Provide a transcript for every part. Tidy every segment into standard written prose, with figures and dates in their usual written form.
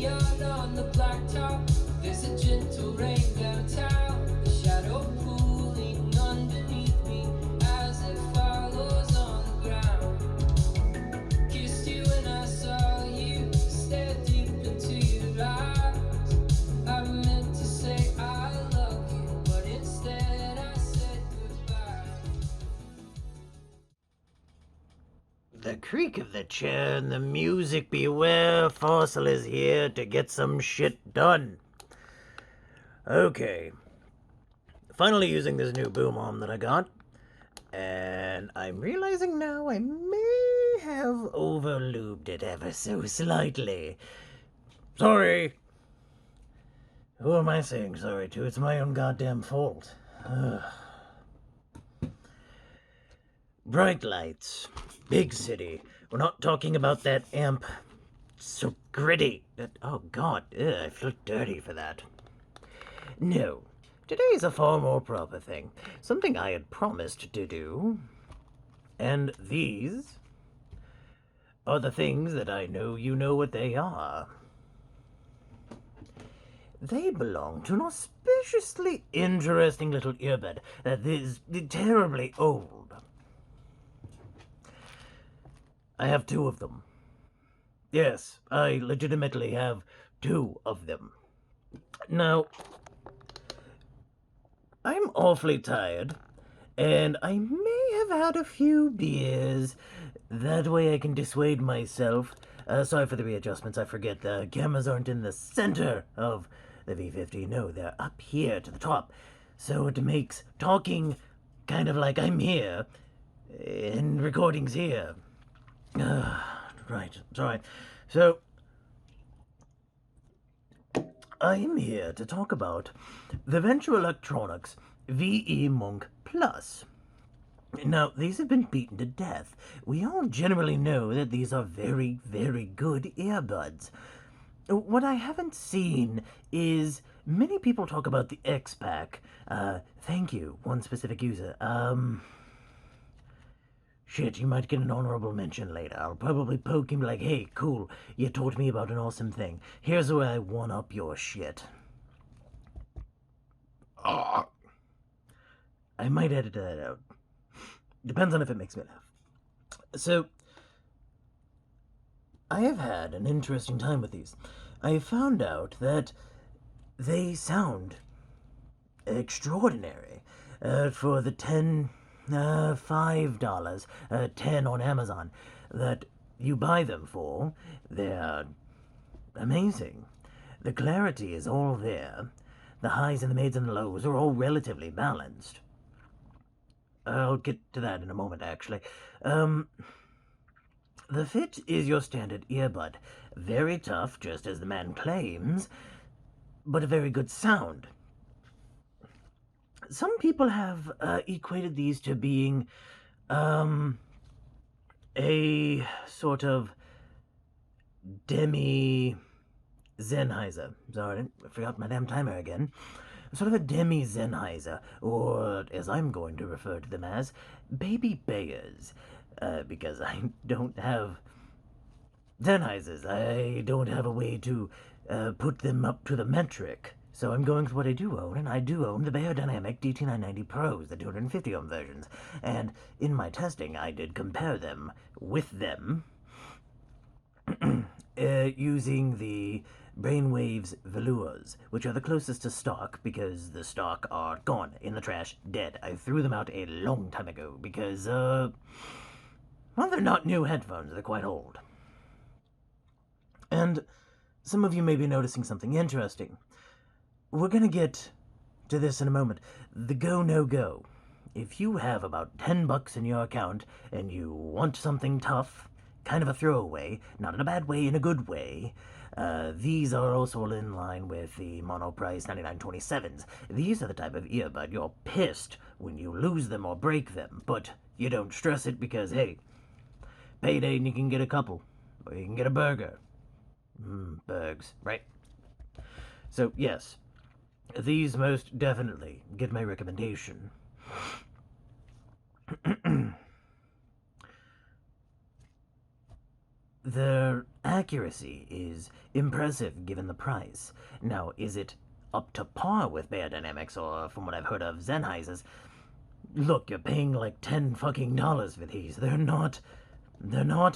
neon on the blacktop. There's a gentle rain downtown. The shadow pooling underneath me as it follows on the ground. Kissed you when I saw you, stared deep into your eyes. I meant to say I love you, but instead I said goodbye. The creak of the chair and the music, beware, Farsil is here to get some shit done. Okay. Finally using this new boom arm that I got. And I'm realizing now I may have overlubed it ever so slightly. Sorry. Who am I saying sorry to? It's my own goddamn fault. Bright lights. Big city. We're not talking about that amp. So gritty. Oh god, I feel dirty for that. No. Today is a far more proper thing. Something I had promised to do. And these are the things that I know you know what they are. They belong to an auspiciously interesting little earbud that is terribly old. I have 2 of them. Yes, I legitimately have 2 of them. Now, I'm awfully tired, and I may have had a few beers. That way I can dissuade myself. Sorry for the readjustments, I forget the cameras aren't in the center of the V50. No, they're up here to the top. So it makes talking kind of like I'm here, and recording's here. Right, sorry. So, I'm here to talk about the Venture Electronics VE Monk Plus. Now, these have been beaten to death. We all generally know that these are very, very good earbuds. What I haven't seen is many people talk about the X-Pack. Thank you, one specific user. Shit, you might get an honorable mention later. I'll probably poke him like, hey, cool, you told me about an awesome thing. Here's where I one-up your shit. I might edit that out. Depends on if it makes me laugh. So, I have had an interesting time with these. I found out that they sound extraordinary. For the $5, 10 on Amazon, that you buy them for, they're amazing. The clarity is all there. The highs and the mids and the lows are all relatively balanced. I'll get to that in a moment, actually. The fit is your standard earbud. Very tough, just as the man claims, but a very good sound. Some people have equated these to being a sort of Demi Sennheiser. Sorry, I forgot my damn timer again. Sort of a Demi Sennheiser, or as I'm going to refer to them as, Baby Bears, because I don't have Sennheisers. I don't have a way to put them up to the metric. So I'm going with what I do own, and I do own the Beyerdynamic DT990 Pros, the 250 ohm versions. And in my testing, I did compare them with them using the Brainwaves Velours, which are the closest to stock because the stock are gone, in the trash, dead. I threw them out a long time ago because, well, they're not new headphones, they're quite old. And some of you may be noticing something interesting. We're gonna get to this in a moment. The go, no go. If you have about $10 in your account and you want something tough, kind of a throwaway, not in a bad way, in a good way, these are also in line with the mono-price 9927s. These are the type of earbud you're pissed when you lose them or break them, but you don't stress it because, hey, payday and you can get a couple, or you can get a burger. Burgs, right? So, yes, these most definitely get my recommendation. They're accuracy is impressive given the price. Now, is it up to par with Bear Dynamics or, from what I've heard of, Sennheiser's? Look, you're paying like $10 for these. They're not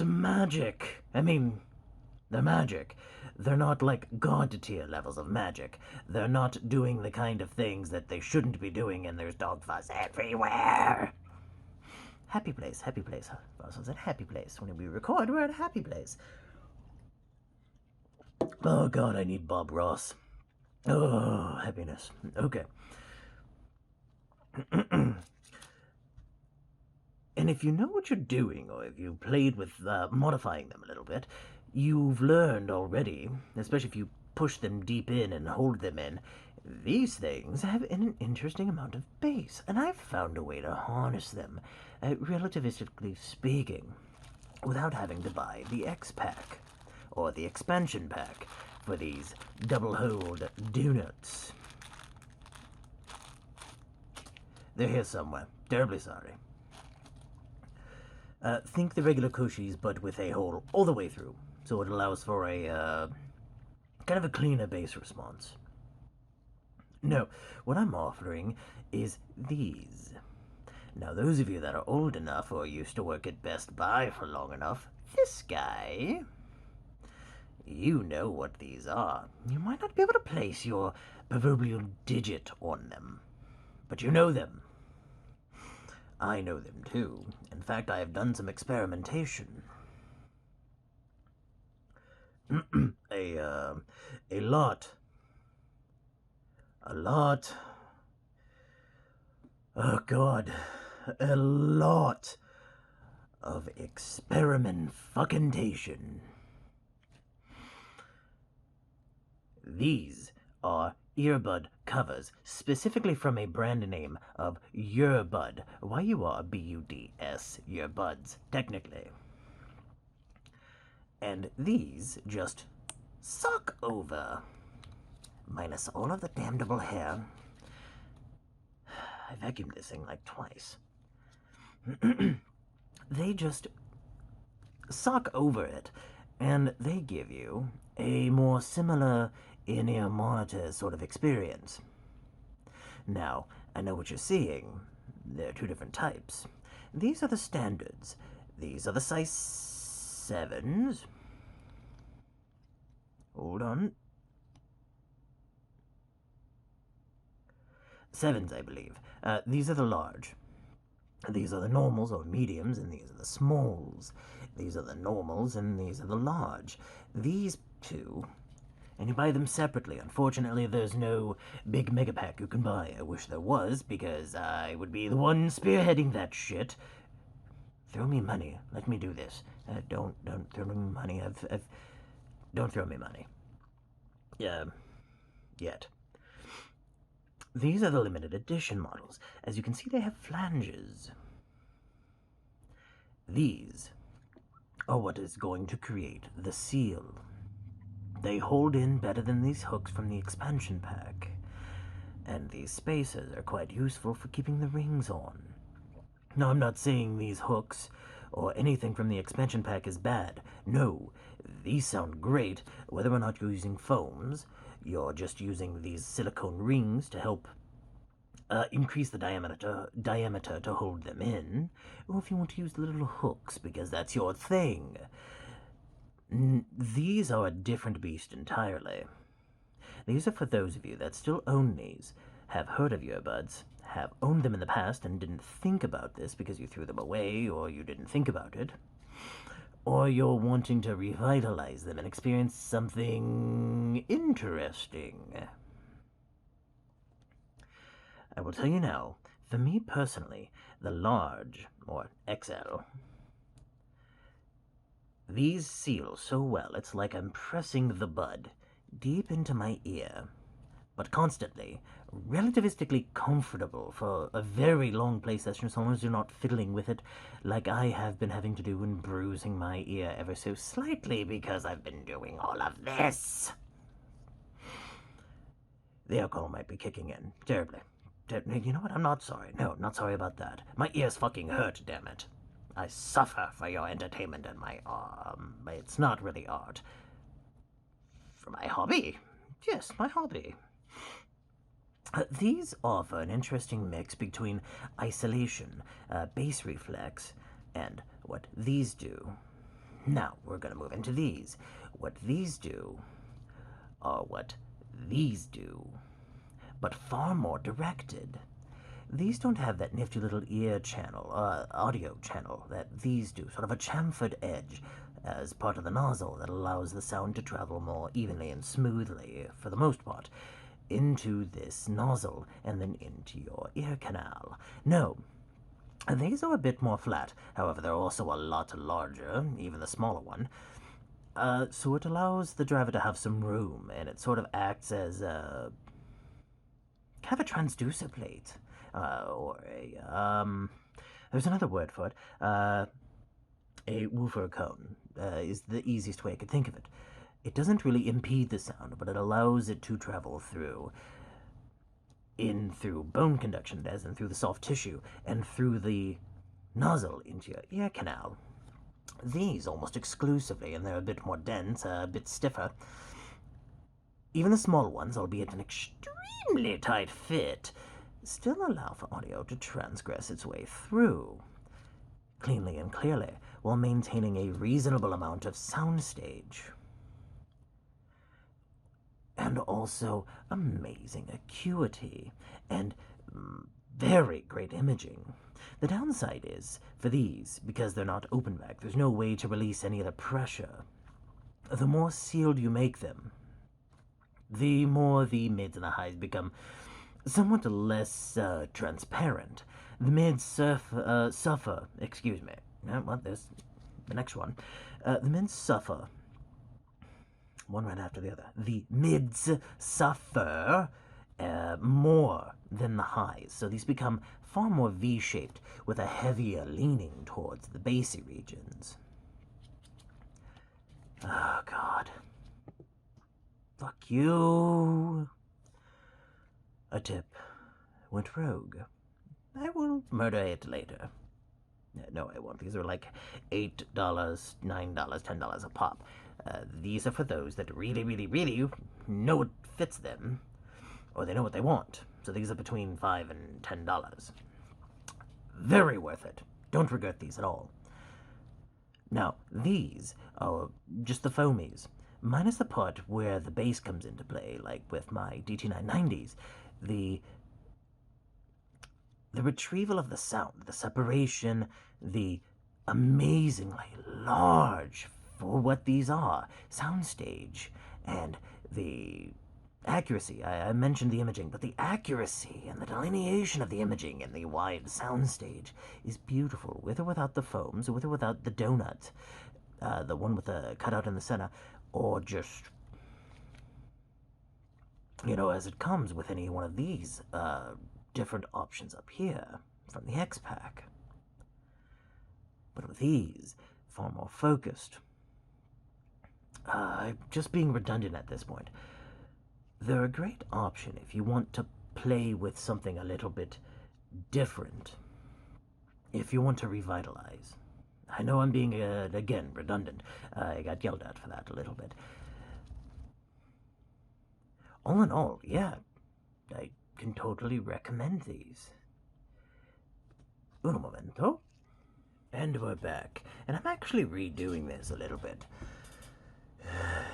magic. I mean, they're magic. They're not like god tier levels of magic. They're not doing the kind of things that they shouldn't be doing, and there's dog fuzz everywhere. Happy place, Farsil's at happy place. When we record, we're at a happy place. Oh god, I need Bob Ross. Oh, happiness. Okay. And if you know what you're doing, or if you played with modifying them a little bit, you've learned already, especially if you push them deep in and hold them in, these things have an interesting amount of bass, and I've found a way to harness them, relativistically speaking, without having to buy the X pack, or the expansion pack, for these double-hold donuts. They're here somewhere. Terribly sorry. Think the regular Koshis, but with a hole all the way through, so it allows for a kind of a cleaner bass response. No, what I'm offering is these. Now, those of you that are old enough or used to work at Best Buy for long enough, this guy, you know what these are. You might not be able to place your proverbial digit on them, but you know them. I know them too. In fact, I have done some experimentation. a lot. Oh god. A lot of experimentation. These are earbud covers, specifically from a brand name of Earbud. Y-U-R-B-U-D-S, earbuds, technically. And these just suck over. Minus all of the damnable hair. I vacuumed this thing like twice. They just suck over it, and they give you a more similar in-ear monitor sort of experience. Now, I know what you're seeing. There are two different types. These are the standards. These are the size 7s. Hold on. 7s, I believe. These are the large. These are the normals or mediums, and these are the smalls. These are the normals, and these are the large. These two, and you buy them separately. Unfortunately, there's no big mega pack you can buy. I wish there was, because I would be the one spearheading that shit. Throw me money. Let me do this. Don't throw me money. Don't throw me money. Yet. These are the limited edition models. As you can see, they have flanges. These are what is going to create the seal. They hold in better than these hooks from the expansion pack. And these spacers are quite useful for keeping the rings on. Now, I'm not saying these hooks or anything from the expansion pack is bad. No, these sound great, whether or not you're using foams. You're just using these silicone rings to help increase the diameter to hold them in, or if you want to use the little hooks because that's your thing. These are a different beast entirely. These are for those of you that still own these, have heard of earbuds, have owned them in the past and didn't think about this because you threw them away or you didn't think about it, or you're wanting to revitalize them and experience something interesting. I will tell you now, for me personally, the large, or XL, these seal so well it's like I'm pressing the bud deep into my ear, but constantly, relativistically comfortable for a very long play session as long as you're not fiddling with it like I have been having to do and bruising my ear ever so slightly because I've been doing all of this. The alcohol might be kicking in terribly. You know what? I'm not sorry. No, not sorry about that. My ears fucking hurt, damn it. I suffer for your entertainment and it's not really art. For my hobby. Yes, my hobby. These offer an interesting mix between isolation, bass reflex, and what these do. Now, we're going to move into these. What these do are what these do, but far more directed. These don't have that nifty little audio channel that these do, sort of a chamfered edge as part of the nozzle that allows the sound to travel more evenly and smoothly, for the most part, into this nozzle and then into your ear canal. No, these are a bit more flat, however, they're also a lot larger, even the smaller one. So it allows the driver to have some room, and it sort of acts as a kind of a transducer plate, or there's another word for it. A woofer cone is the easiest way I could think of it. It doesn't really impede the sound, but it allows it to travel through bone conduction, as in through the soft tissue, and through the nozzle into your ear canal. These almost exclusively, and they're a bit more dense, a bit stiffer. Even the small ones, albeit an extremely tight fit, still allow for audio to transgress its way through cleanly and clearly, while maintaining a reasonable amount of soundstage. And also amazing acuity and very great imaging. The downside is, for these, because they're not open back, there's no way to release any of the pressure. The more sealed you make them, the more the mids and the highs become somewhat less transparent. The mids suffer, excuse me, there's the next one. The mids suffer, one right after the other. The mids suffer more than the highs, so these become far more V-shaped, with a heavier leaning towards the bassy regions. Oh, God. Fuck you. A tip went rogue. I will murder it later. No, I won't. These are like $8, $9, $10 a pop. These are for those that really, really, really know what fits them, or they know what they want. So these are between $5 and $10. Very worth it. Don't regret these at all. Now, these are just the foamies, minus the part where the bass comes into play, like with my DT990s. The retrieval of the sound, the separation, the amazingly large, for what these are, soundstage, and the accuracy. I mentioned the imaging, but the accuracy and the delineation of the imaging in the wide soundstage is beautiful, with or without the foams, with or without the donut, the one with the cutout in the center, or just, as it comes with any one of these different options up here from the X-Pack. But with these, far more focused. Just being redundant at this point. They're a great option if you want to play with something a little bit different. If you want to revitalize. I know I'm being, again, redundant. I got yelled at for that a little bit. All in all, yeah, I can totally recommend these. Un momento. And we're back. And I'm actually redoing this a little bit.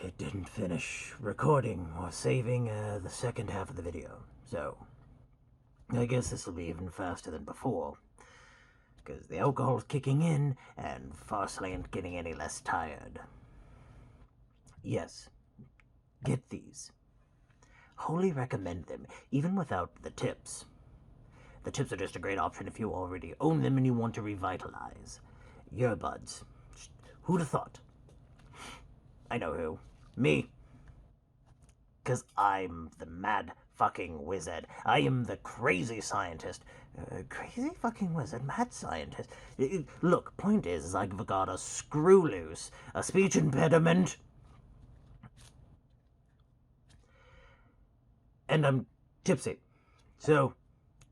It didn't finish recording or saving the second half of the video, so I guess this will be even faster than before, because the alcohol's kicking in and Farsil ain't getting any less tired. Yes, get these. Wholly recommend them, even without the tips. The tips are just a great option if you already own them and you want to revitalize. Earbuds. Who'd have thought? I know who. Me. 'Cause I'm the mad fucking wizard. I am the crazy scientist. Crazy fucking wizard? Mad scientist? Look, point is I've got a screw loose, a speech impediment, and I'm tipsy. So,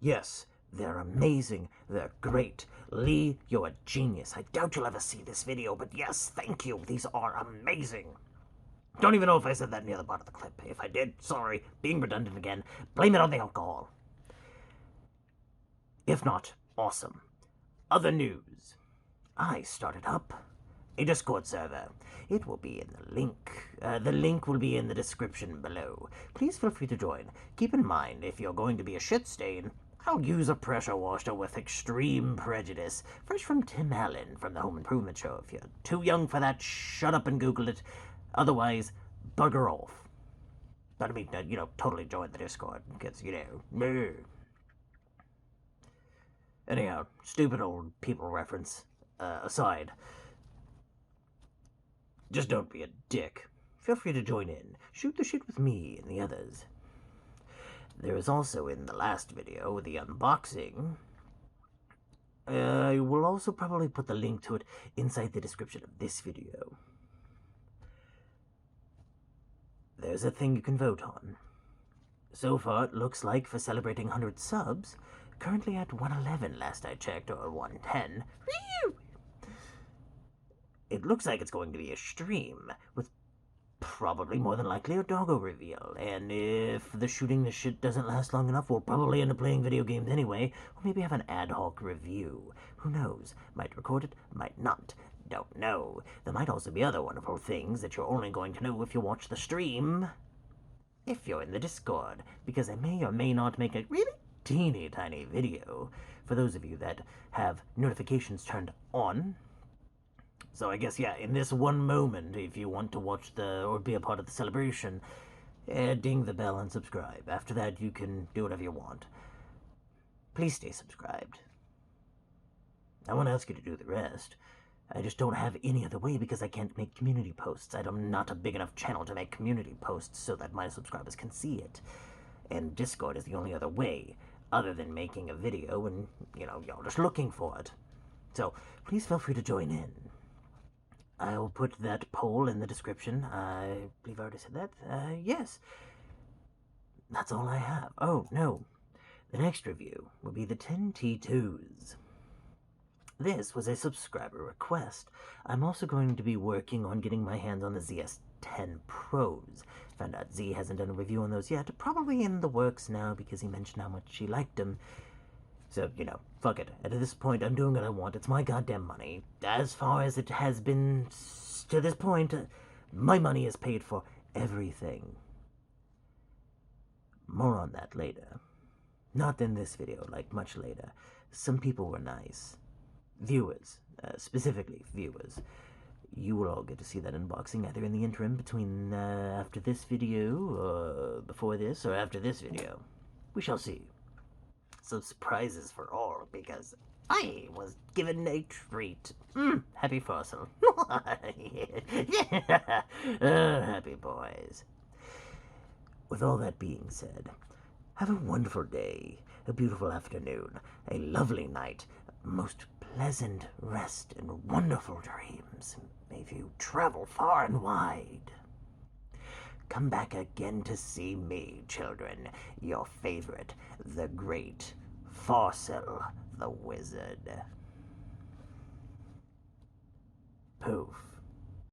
yes, they're amazing. They're great. Lee, you're a genius. I doubt you'll ever see this video, but yes, thank you. These are amazing. Don't even know if I said that in the other part of the clip. If I did, sorry. Being redundant again. Blame it on the alcohol. If not, awesome. Other news. I started up a Discord server. It will be in the link. The link will be in the description below. Please feel free to join. Keep in mind, if you're going to be a shit stain, I'll use a pressure washer with extreme prejudice. Fresh from Tim Allen from the Home Improvement Show. If you're too young for that, shut up and Google it. Otherwise, bugger off. But I mean, totally join the Discord, because, meh. Anyhow, stupid old people reference aside, just don't be a dick. Feel free to join in. Shoot the shit with me and the others. There is also in the last video, the unboxing. I will also probably put the link to it inside the description of this video. There's a thing you can vote on. So far, it looks like for celebrating 100 subs, currently at 111 last I checked, or 110. It looks like it's going to be a stream, with probably more than likely a doggo reveal, and if the shooting the shit doesn't last long enough, we'll probably end up playing video games anyway, or maybe have an ad hoc review. Who knows? Might record it, might not. Don't know. There might also be other wonderful things that you're only going to know if you watch the stream. If you're in the Discord, because I may or may not make a really teeny tiny video for those of you that have notifications turned on. So I guess, yeah, in this one moment, if you want to watch or be a part of the celebration, ding the bell and subscribe. After that, you can do whatever you want. Please stay subscribed. I won't ask you to do the rest. I just don't have any other way because I can't make community posts. I'm not a big enough channel to make community posts so that my subscribers can see it. And Discord is the only other way, other than making a video and, y'all just looking for it. So, please feel free to join in. I'll put that poll in the description. I believe I already said that. Yes. That's all I have. Oh, no. The next review will be the 10T2s. This was a subscriber request. I'm also going to be working on getting my hands on the ZS-10 Pros. Found out Z hasn't done a review on those yet. Probably in the works now because he mentioned how much he liked them. So, fuck it. At this point, I'm doing what I want. It's my goddamn money. As far as it has been to this point, my money is paid for everything. More on that later. Not in this video, like much later. Some people were nice. Viewers, specifically viewers. You will all get to see that unboxing either in the interim between after this video, or before this, or after this video. We shall see. Some surprises for all, because I was given a treat. Happy Farsil. Yeah. Happy boys. With all that being said, have a wonderful day, a beautiful afternoon, a lovely night, most pleasant rest and wonderful dreams. May you travel far and wide. Come back again to see me, children, your favorite, the great Farsil the Wizard. Poof.